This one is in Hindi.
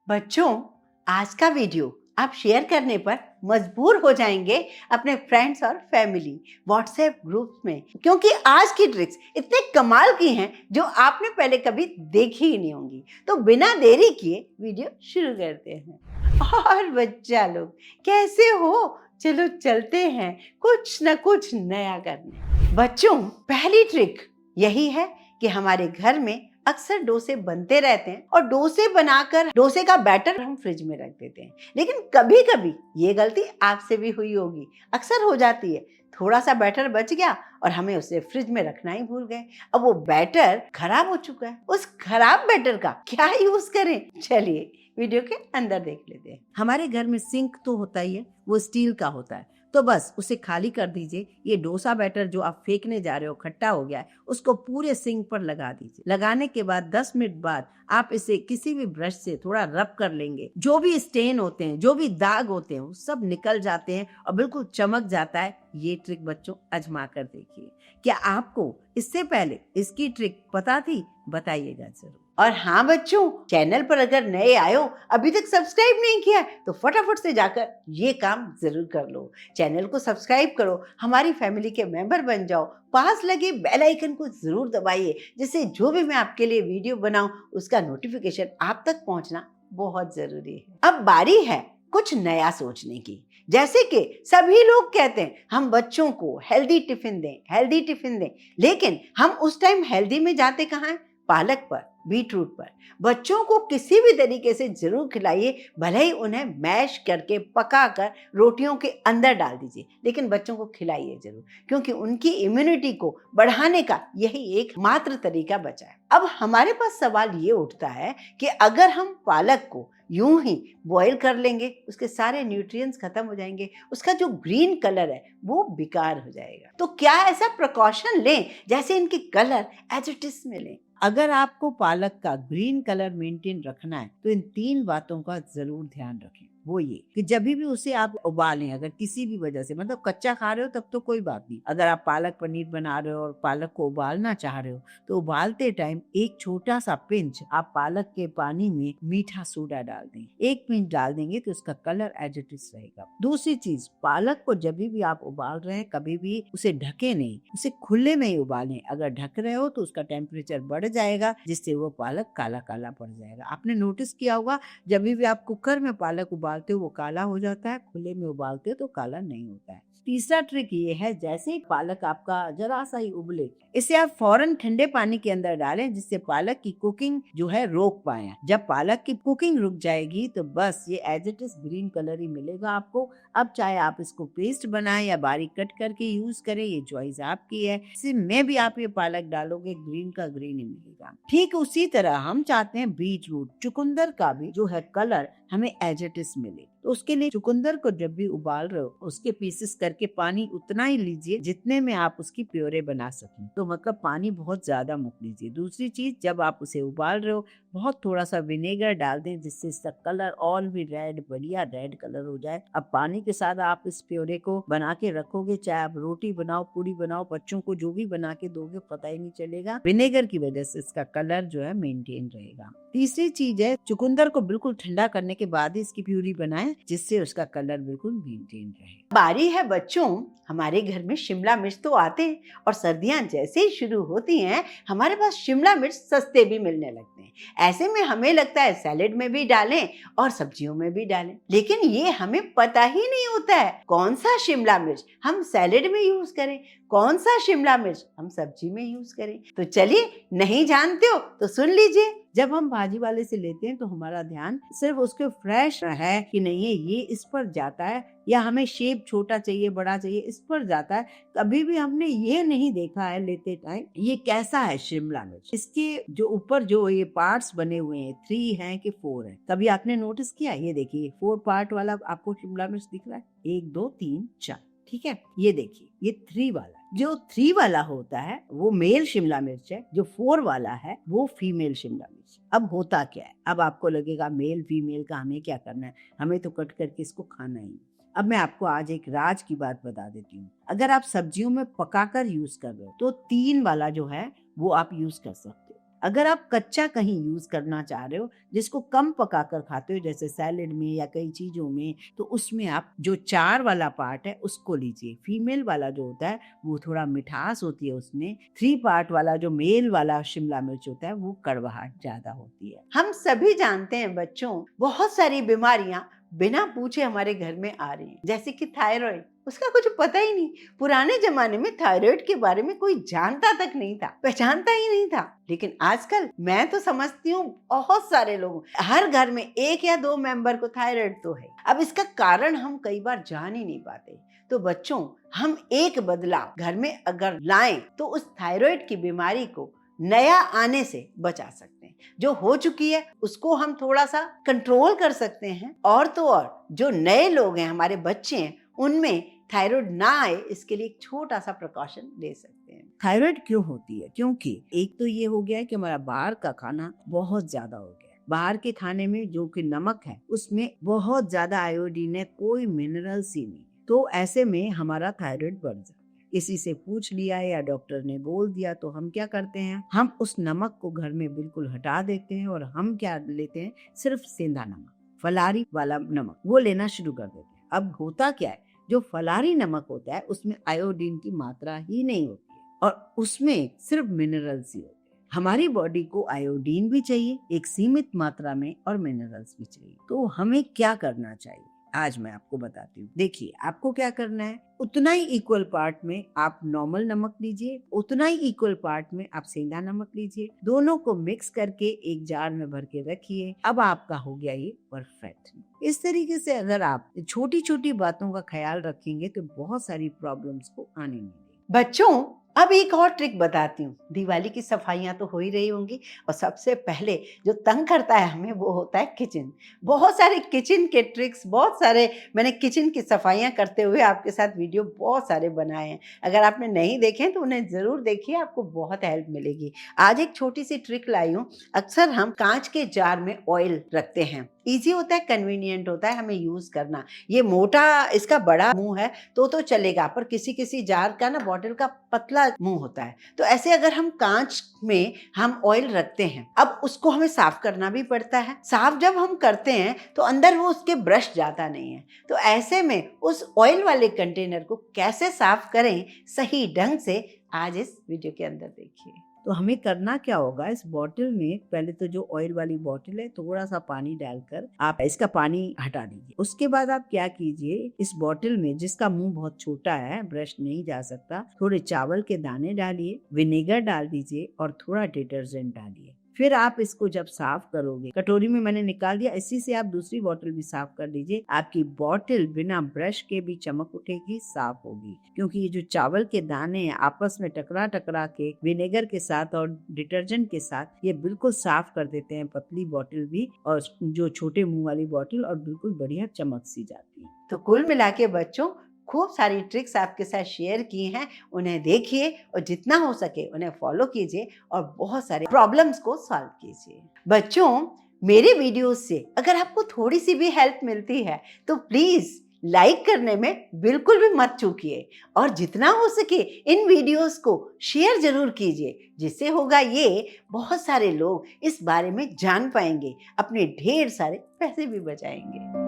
बच्चों, आज का वीडियो आप शेयर करने पर मजबूर हो जाएंगे अपने फ्रेंड्स और फैमिली व्हाट्सएप ग्रुप में, क्योंकि आज की ट्रिक्स इतने कमाल की हैं जो आपने पहले कभी देखी ही नहीं होंगी। तो बिना देरी किए वीडियो शुरू करते हैं। और बच्चा लोग कैसे हो? चलो चलते हैं कुछ न कुछ नया करने। बच्चों, पहली ट्रिक यही है कि हमारे घर में अक्सर डोसे बनते रहते हैं और डोसे बनाकर डोसे का बैटर हम फ्रिज में रख देते हैं। लेकिन कभी कभी ये गलती आपसे भी हुई होगी, अक्सर हो जाती है। थोड़ा सा बैटर बच गया और हमें उसे फ्रिज में रखना ही भूल गए। अब वो बैटर खराब हो चुका है। उस खराब बैटर का क्या यूज करें? चलिए वीडियो के अंदर देख लेते हैं। हमारे घर में सिंक तो होता ही है, वो स्टील का होता है, तो बस उसे खाली कर दीजिए। ये डोसा बैटर जो आप फेंकने जा रहे हो खट्टा हो गया है, उसको पूरे सिंक पर लगा दीजिए। लगाने के बाद 10 मिनट बाद आप इसे किसी भी ब्रश से थोड़ा रब कर लेंगे। जो भी स्टेन होते हैं, जो भी दाग होते हैं, वो सब निकल जाते हैं और बिल्कुल चमक जाता है। ये ट्रिक बच्चों आजमा कर देखिए। क्या आपको इससे पहले इसकी ट्रिक पता थी? बताइएगा जरूर। और हाँ बच्चों, चैनल पर अगर नए आए हो, अभी तक सब्सक्राइब नहीं किया है, तो फटाफट से जाकर ये काम जरूर कर लो। चैनल को सब्सक्राइब करो, हमारी फैमिली के मेंबर बन जाओ। पास लगे बेल आइकन को जरूर दबाइए, जिससे जो भी मैं आपके लिए वीडियो बनाऊं उसका नोटिफिकेशन आप तक पहुंचना बहुत जरूरी है। अब बारी है कुछ नया सोचने की। जैसे कि सभी लोग कहते हैं हम बच्चों को हेल्दी टिफिन दें, हेल्दी टिफिन दें, लेकिन हम उस टाइम हेल्दी में जाते कहाँ हैं? पालक पर, बीटरूट पर। बच्चों को किसी भी तरीके से जरूर खिलाइए, भले ही उन्हें मैश करके पका कर रोटियों के अंदर डाल दीजिए, लेकिन बच्चों को खिलाइए जरूर, क्योंकि उनकी इम्यूनिटी को बढ़ाने का यही एकमात्र तरीका बचा है। अब हमारे पास सवाल ये उठता है कि अगर हम पालक को यूं ही बॉईल कर लेंगे, उसके सारे न्यूट्रिएंट्स खत्म हो जाएंगे, उसका जो ग्रीन कलर है वो बेकार हो जाएगा। तो क्या ऐसा प्रिकॉशन लें जैसे इनके कलर एज इट इज मिले? अगर आपको पालक का ग्रीन कलर मेंटेन रखना है तो इन 3 बातों का जरूर ध्यान रखें। वो ये कि जब भी उसे आप उबालें, अगर किसी भी वजह से, मतलब कच्चा खा रहे हो तब तो कोई बात नहीं। अगर आप पालक पनीर बना रहे हो और पालक को उबालना चाह रहे हो, तो उबालते टाइम एक छोटा सा पिंच आप पालक के पानी में मीठा सोडा डाल दें। 1 पिंच डाल देंगे तो उसका कलर एज इट इज रहेगा। दूसरी चीज, पालक को जब भी आप उबाल रहे हैं कभी भी उसे ढके नहीं, उसे खुले में ही उबालें। अगर ढक रहे हो तो उसका टेम्परेचर बढ़ जाएगा, जिससे वो पालक काला काला पड़ जाएगा। आपने नोटिस किया होगा, जब भी आप कुकर में पालक उबालते हो वो काला हो जाता है, खुले में उबालते हो तो काला नहीं होता है। तीसरा ट्रिक ये है, जैसे ही पालक आपका जरा सा ही उबले, इसे आप फौरन ठंडे पानी के अंदर डालें, जिससे पालक की कुकिंग जो है रोक पाए। जब पालक की कुकिंग रुक जाएगी तो बस ये as it is green colour ही मिलेगा आपको। अब चाहे आप इसको पेस्ट बनाएं या बारीक कट करके यूज करें, ये चॉइस आपकी है। इसमें भी आप ये पालक डालोगे, ग्रीन का ग्रीन ही मिलेगा। ठीक उसी तरह हम चाहते हैं बीटरूट, चुकंदर का भी जो है कलर हमें एज इट इज मिले, तो उसके लिए चुकंदर को जब भी उबाल रहे हो उसके पीसेस करके पानी उतना ही लीजिए जितने में आप उसकी प्योरे बना सकें। तो मतलब पानी बहुत ज्यादा मत लीजिए। दूसरी चीज, जब आप उसे उबाल रहे हो बहुत थोड़ा सा विनेगर डाल दें, जिससे इसका कलर और भी रेड, बढ़िया रेड कलर हो जाए। अब पानी के साथ आप इस प्योरे को बना के रखोगे, चाहे आप रोटी बनाओ, पूरी बनाओ, बच्चों को जो भी बना के दोगे पता ही नहीं चलेगा। विनेगर की वजह से इसका कलर जो है मेंटेन रहेगा। तीसरी चीज है, चुकंदर को बिल्कुल ठंडा करने के बाद ही इसकी प्यूरी बनाएं, जिससे उसका कलर बिल्कुल मेंटेन रहे। बारी है बच्चों, हमारे घर में शिमला मिर्च तो आते हैं और सर्दियां जैसे ही शुरू होती हैं हमारे पास शिमला मिर्च सस्ते भी मिलने लगते हैं। ऐसे में हमें लगता है सैलेड में भी डालें और सब्जियों में भी डालें, लेकिन ये हमें पता ही नहीं होता है कौन सा शिमला मिर्च हम सैलेड में यूज करें, कौन सा शिमला मिर्च हम सब्जी में यूज करें। तो चलिए, नहीं जानते हो तो सुन लीजिए। जब हम भाजी वाले से लेते हैं तो हमारा ध्यान सिर्फ उसके फ्रेश है कि नहीं है, ये इस पर जाता है, या हमें शेप छोटा चाहिए, बड़ा चाहिए, इस पर जाता है। कभी भी हमने ये नहीं देखा है लेते टाइम ये कैसा है शिमला मिर्च, इसके जो ऊपर जो ये पार्ट्स बने हुए हैं 3 हैं कि 4 हैं। कभी आपने नोटिस किया? ये देखिए 4 पार्ट वाला आपको शिमला मिर्च दिख रहा है, 1 2 3 4, ठीक है। ये देखिए ये 3 वाला, जो 3 वाला होता है वो मेल शिमला मिर्च है, जो 4 वाला है वो फीमेल शिमला मिर्च। अब होता क्या है, अब आपको लगेगा मेल फीमेल का हमें क्या करना है, हमें तो कट करके इसको खाना ही। अब मैं आपको आज एक राज की बात बता देती हूँ। अगर आप सब्जियों में पकाकर यूज कर रहे हो तो 3 वाला जो है वो आप यूज कर सकते हो। अगर आप कच्चा कहीं यूज करना चाह रहे हो, जिसको कम पकाकर खाते हो, जैसे सैलेड में या कई चीजों में, तो उसमें आप जो 4 वाला पार्ट है उसको लीजिए। फीमेल वाला जो होता है वो थोड़ा मिठास होती है उसमें। 3 पार्ट वाला जो मेल वाला शिमला मिर्च होता है वो कड़वाहट ज्यादा होती है। हम सभी जानते हैं बच्चों, बहुत सारी बीमारियां बिना पूछे हमारे घर में आ रही हैं, जैसे कि थायराइड। उसका कुछ पता ही नहीं। पुराने जमाने में थायराइड के बारे में कोई जानता तक नहीं था, पहचानता ही नहीं था। लेकिन आजकल मैं तो समझती हूँ बहुत सारे लोग, हर घर में 1 या 2 मेंबर को थायराइड तो है। अब इसका कारण हम कई बार जान ही नहीं पाते। तो बच्चों, हम एक बदलाव घर में अगर लाएं तो उस थायराइड की बीमारी को नया आने से बचा सकते हैं। जो हो चुकी है उसको हम थोड़ा सा कंट्रोल कर सकते हैं, और तो और जो नए लोग हैं, हमारे बच्चे हैं, उनमें थायराइड ना आए, इसके लिए एक छोटा सा प्रिकॉशन ले सकते हैं। थायराइड क्यों होती है? क्योंकि एक तो ये हो गया है कि हमारा बाहर का खाना बहुत ज्यादा हो गया है। बाहर के खाने में जो कि नमक है उसमें बहुत ज्यादा आयोडीन है, कोई मिनरल्स ही नहीं। तो ऐसे में हमारा थायराइड बढ़ जाता है। किसी से पूछ लिया या डॉक्टर ने बोल दिया तो हम क्या करते हैं, हम उस नमक को घर में बिल्कुल हटा देते हैं और हम क्या लेते हैं, सिर्फ सेंधा नमक, फलारी वाला नमक, वो लेना शुरू कर देते हैं। अब होता क्या है, जो फलारी नमक होता है उसमें आयोडीन की मात्रा ही नहीं होती है और उसमें सिर्फ मिनरल्स ही होते हैं। हमारी बॉडी को आयोडीन भी चाहिए एक सीमित मात्रा में और मिनरल्स भी चाहिए। तो हमें क्या करना चाहिए, आज मैं आपको बताती हूँ। देखिए, आपको क्या करना है, उतना ही इक्वल पार्ट में आप नॉर्मल नमक लीजिए, उतना ही इक्वल पार्ट में आप सेंधा नमक लीजिए। दोनों को मिक्स करके एक जार में भर के रखिए। अब आपका हो गया ये परफेक्ट। इस तरीके से अगर आप छोटी छोटी बातों का ख्याल रखेंगे तो बहुत सारी प्रॉब्लम्स को आने नहीं देंगे। बच्चों, अब एक और ट्रिक बताती हूँ। दिवाली की सफाइयाँ तो हो ही रही होंगी, और सबसे पहले जो तंग करता है हमें वो होता है किचन। बहुत सारे किचन के ट्रिक्स, बहुत सारे मैंने किचन की सफाइयाँ करते हुए आपके साथ वीडियो बहुत सारे बनाए हैं। अगर आपने नहीं देखे तो उन्हें ज़रूर देखिए, आपको बहुत हेल्प मिलेगी। आज एक छोटी सी ट्रिक लाई हूँ। अक्सर हम कांच के जार में ऑयल रखते हैं, ईजी होता है, कन्वीनियंट होता है हमें यूज़ करना। ये मोटा, इसका बड़ा मुंह है तो चलेगा, पर किसी किसी जार का ना, बॉटल का पतला मुंह होता है। तो ऐसे अगर हम कांच में हम ऑयल रखते हैं, अब उसको हमें साफ करना भी पड़ता है। साफ जब हम करते हैं तो अंदर वो उसके ब्रश जाता नहीं है। तो ऐसे में उस ऑयल वाले कंटेनर को कैसे साफ करें सही ढंग से, आज इस वीडियो के अंदर देखिए। तो हमें करना क्या होगा, इस बॉटल में पहले तो जो ऑयल वाली बॉटल है थोड़ा सा पानी डालकर आप इसका पानी हटा दीजिए। उसके बाद आप क्या कीजिए, इस बॉटल में जिसका मुंह बहुत छोटा है, ब्रश नहीं जा सकता, थोड़े चावल के दाने डालिए, विनेगर डाल दीजिए और थोड़ा डिटर्जेंट डालिए। फिर आप इसको जब साफ करोगे, कटोरी में मैंने निकाल दिया, इसी से आप दूसरी बॉटल भी साफ कर लीजिए। आपकी बॉटल बिना ब्रश के भी चमक उठेगी, साफ होगी, क्योंकि ये जो चावल के दाने हैं आपस में टकरा टकरा के विनेगर के साथ और डिटर्जेंट के साथ ये बिल्कुल साफ कर देते हैं पतली बॉटल भी और जो छोटे मुंह वाली बॉटल, और बिल्कुल बढ़िया चमक सी जाती है। तो कुल मिला के बच्चों, खूब सारी ट्रिक्स आपके साथ शेयर की हैं, उन्हें देखिए और जितना हो सके उन्हें फॉलो कीजिए और बहुत सारे प्रॉब्लम्स को सॉल्व कीजिए। बच्चों, मेरे वीडियोस से अगर आपको थोड़ी सी भी हेल्प मिलती है तो प्लीज़ लाइक करने में बिल्कुल भी मत चूकिए, और जितना हो सके इन वीडियोस को शेयर जरूर कीजिए, जिससे होगा ये बहुत सारे लोग इस बारे में जान पाएंगे, अपने ढेर सारे पैसे भी बचाएंगे।